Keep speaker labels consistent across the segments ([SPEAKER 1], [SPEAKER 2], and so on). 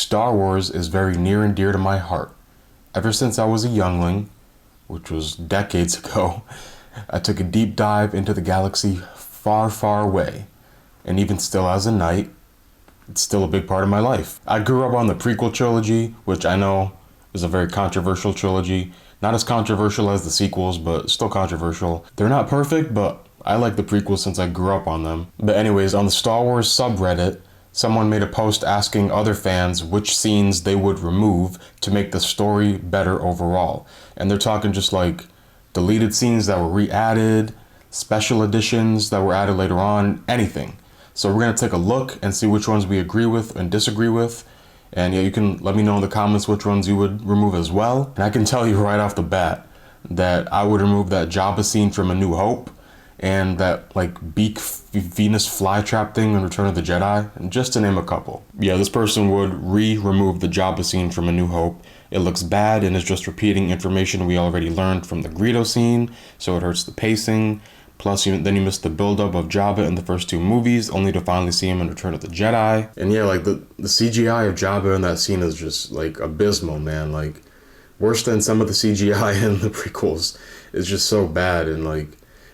[SPEAKER 1] Star Wars is very near and dear to my heart. Ever since I was a youngling, which was decades ago, I took a deep dive into the galaxy far, far away. And even still as a knight, it's still a big part of my life. I grew up on the prequel trilogy, which I know is a very controversial trilogy. Not as controversial as the sequels, but still controversial. They're not perfect, but I like the prequels since I grew up on them. But anyways, on the Star Wars subreddit, someone made a post asking other fans which scenes they would remove to make the story better overall. And they're talking just like deleted scenes that were re-added, special editions that were added later on, anything. So we're going to take a look and see which ones we agree with and disagree with. And yeah, you can let me know in the comments which ones you would remove as well. And I can tell you right off the bat that I would remove that Jabba scene from A New Hope and that like beak Venus flytrap thing in Return of the Jedi, and just to name a couple. Yeah, this person would remove the Jabba scene from A New Hope. It looks bad and is just repeating information we already learned from the Greedo scene, so it hurts the pacing. Plus, then you miss the buildup of Jabba in the first two movies, only to finally see him in Return of the Jedi. And yeah, like the CGI of Jabba in that scene is just like abysmal, man. Like worse than some of the CGI in the prequels. It's just so bad.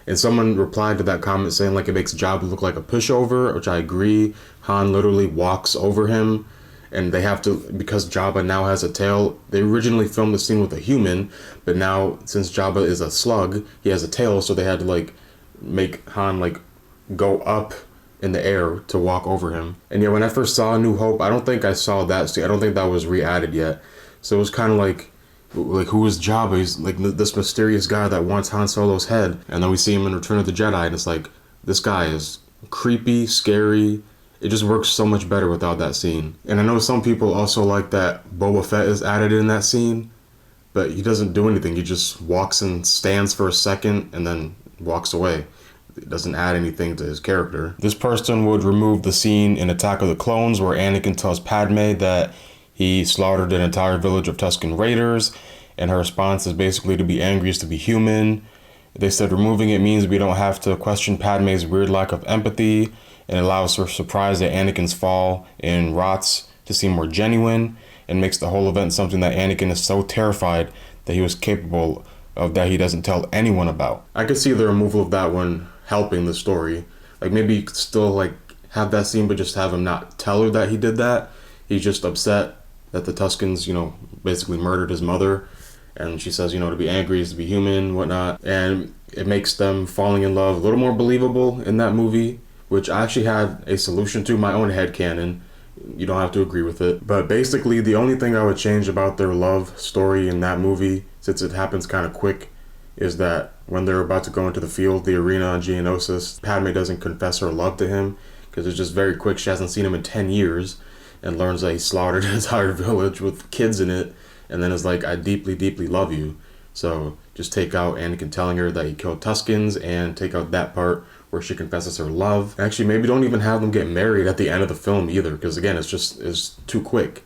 [SPEAKER 1] And someone replied to that comment saying like it makes Jabba look like a pushover, which I agree. Han literally walks over him, and they have to, because Jabba now has a tail. They originally filmed the scene with a human, but now since Jabba is a slug, he has a tail, so they had to like make Han like go up in the air to walk over him. And yeah, when I first saw A New Hope, I don't think I saw that scene. I don't think that was re-added yet. So it was kind of like who is Jabba? He's like this mysterious guy that wants Han Solo's head. And then we see him in Return of the Jedi, and it's like, this guy is creepy, scary. It just works so much better without that scene. And I know some people also like that Boba Fett is added in that scene, but he doesn't do anything. He just walks and stands for a second and then walks away. It doesn't add anything to his character. This person would remove the scene in Attack of the Clones where Anakin tells Padme that he slaughtered an entire village of Tusken Raiders, and her response is basically to be angry is to be human. They said removing it means we don't have to question Padme's weird lack of empathy, and allows her surprise at Anakin's fall in Rots to seem more genuine, and makes the whole event something that Anakin is so terrified that he was capable of that he doesn't tell anyone about. I could see the removal of that one helping the story. Like maybe you could still like have that scene, but just have him not tell her that he did that. He's just upset that the Tuskens, basically murdered his mother. And she says, to be angry is to be human, whatnot. And it makes them falling in love a little more believable in that movie, which I actually had a solution to, my own headcanon. You don't have to agree with it. But basically, the only thing I would change about their love story in that movie, since it happens kind of quick, is that when they're about to go into the field, the arena on Geonosis, Padme doesn't confess her love to him, because it's just very quick. She hasn't seen him in 10 years. And learns that he slaughtered an entire village with kids in it, and then is like, I deeply, deeply love you. So just take out Anakin telling her that he killed Tuskens, and take out that part where she confesses her love. Actually, maybe don't even have them get married at the end of the film either, because again, it's too quick.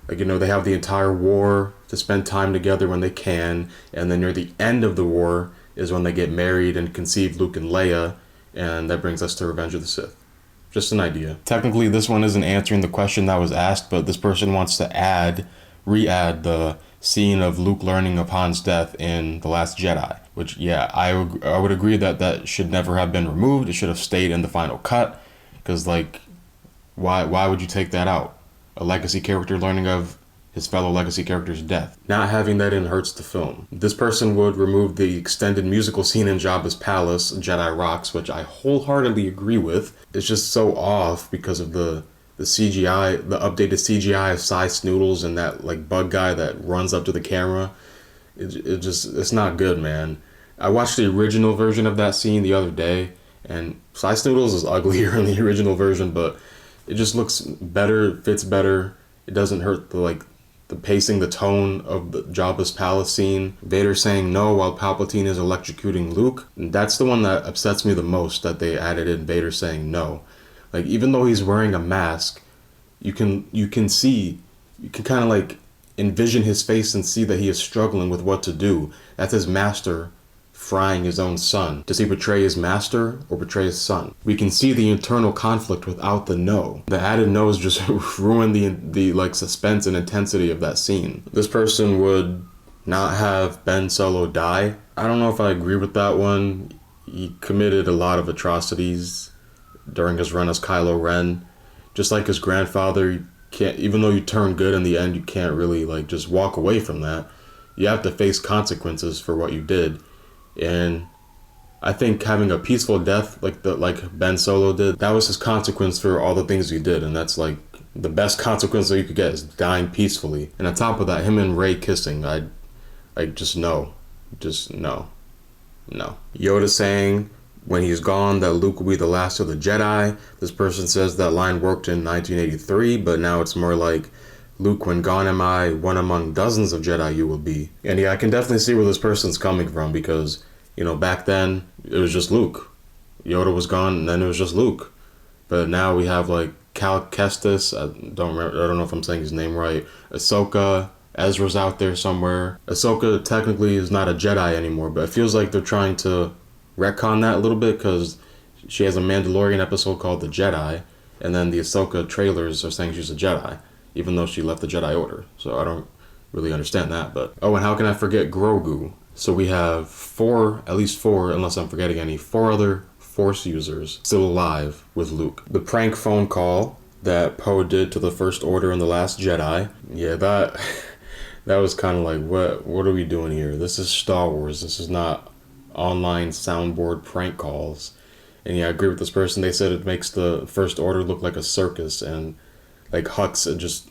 [SPEAKER 1] Like, they have the entire war to spend time together when they can, and then near the end of the war is when they get married and conceive Luke and Leia, and that brings us to Revenge of the Sith. Just an idea. Technically, this one isn't answering the question that was asked, but this person wants to re-add the scene of Luke learning of Han's death in The Last Jedi, which, yeah, I would agree that should never have been removed. It should have stayed in the final cut, because, like, why would you take that out? A legacy character learning of his fellow legacy character's death. Not having that in hurts the film. This person would remove the extended musical scene in Jabba's palace, Jedi Rocks, which I wholeheartedly agree with. It's just so off because of the CGI, the updated CGI of Cy Snoodles and that like bug guy that runs up to the camera. It's not good, man. I watched the original version of that scene the other day, and Cy Snoodles is uglier in the original version, but it just looks better, fits better. It doesn't hurt the pacing, the tone of the Jabba's palace scene. Vader saying no while Palpatine is electrocuting Luke. And that's the one that upsets me the most, that they added in Vader saying no. Like, even though he's wearing a mask, you can kind of like envision his face and see that he is struggling with what to do. That's his master frying his own son? Does he betray his master or betray his son? We can see the internal conflict without the no. The added no's just ruin the like suspense and intensity of that scene. This person would not have Ben Solo die. I don't know if I agree with that one. He committed a lot of atrocities during his run as Kylo Ren. Just like his grandfather, you can't, even though you turn good in the end, you can't really like just walk away from that. You have to face consequences for what you did. And I think having a peaceful death like Ben Solo did, that was his consequence for all the things he did, and that's like the best consequence that you could get is dying peacefully. And on top of that, him and Rey kissing, just no. Yoda saying when he's gone that Luke will be the last of the Jedi. This person says that line worked in 1983, but now it's more like Luke, when gone am I, one among dozens of Jedi you will be. And yeah, I can definitely see where this person's coming from, because, you know, back then it was just Luke. Yoda was gone and then it was just Luke. But now we have like Cal Kestis, I don't know if I'm saying his name right, Ahsoka, Ezra's out there somewhere. Ahsoka technically is not a Jedi anymore, but it feels like they're trying to retcon that a little bit, because she has a Mandalorian episode called The Jedi, and then the Ahsoka trailers are saying she's a Jedi, even though she left the Jedi Order. So I don't really understand that. But oh, and how can I forget Grogu? So we have at least four, unless I'm forgetting any, four other Force users still alive with Luke. The prank phone call that Poe did to the First Order in The Last Jedi, yeah, that was kind of like, what are we doing here? This is Star Wars. This is not online soundboard prank calls. And yeah, I agree with this person. They said it makes the First Order look like a circus, and like Hux, it just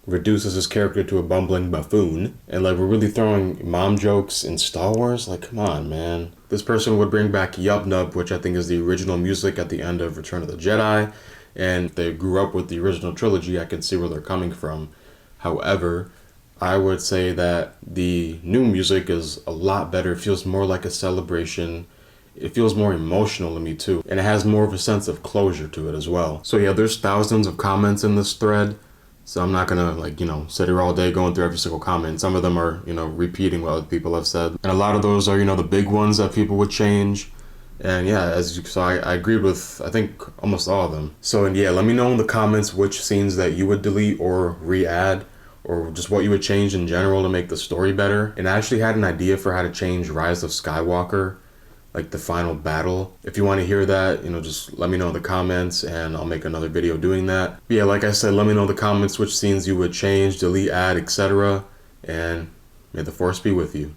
[SPEAKER 1] reduces his character to a bumbling buffoon. And like, we're really throwing mom jokes in Star Wars? Like, come on, man. This person would bring back Yub Nub, which I think is the original music at the end of Return of the Jedi. And if they grew up with the original trilogy, I can see where they're coming from. However, I would say that the new music is a lot better. It feels more like a celebration. It feels more emotional to me too. And it has more of a sense of closure to it as well. So yeah, there's thousands of comments in this thread. So I'm not gonna sit here all day going through every single comment. Some of them are, repeating what other people have said. And a lot of those are, the big ones that people would change. And yeah, I agreed with, I think, almost all of them. So, and yeah, let me know in the comments which scenes that you would delete or re-add, or just what you would change in general to make the story better. And I actually had an idea for how to change Rise of Skywalker, like the final battle. If you want to hear that, just let me know in the comments and I'll make another video doing that. But yeah, like I said, let me know in the comments which scenes you would change, delete, add, etc. And may the Force be with you.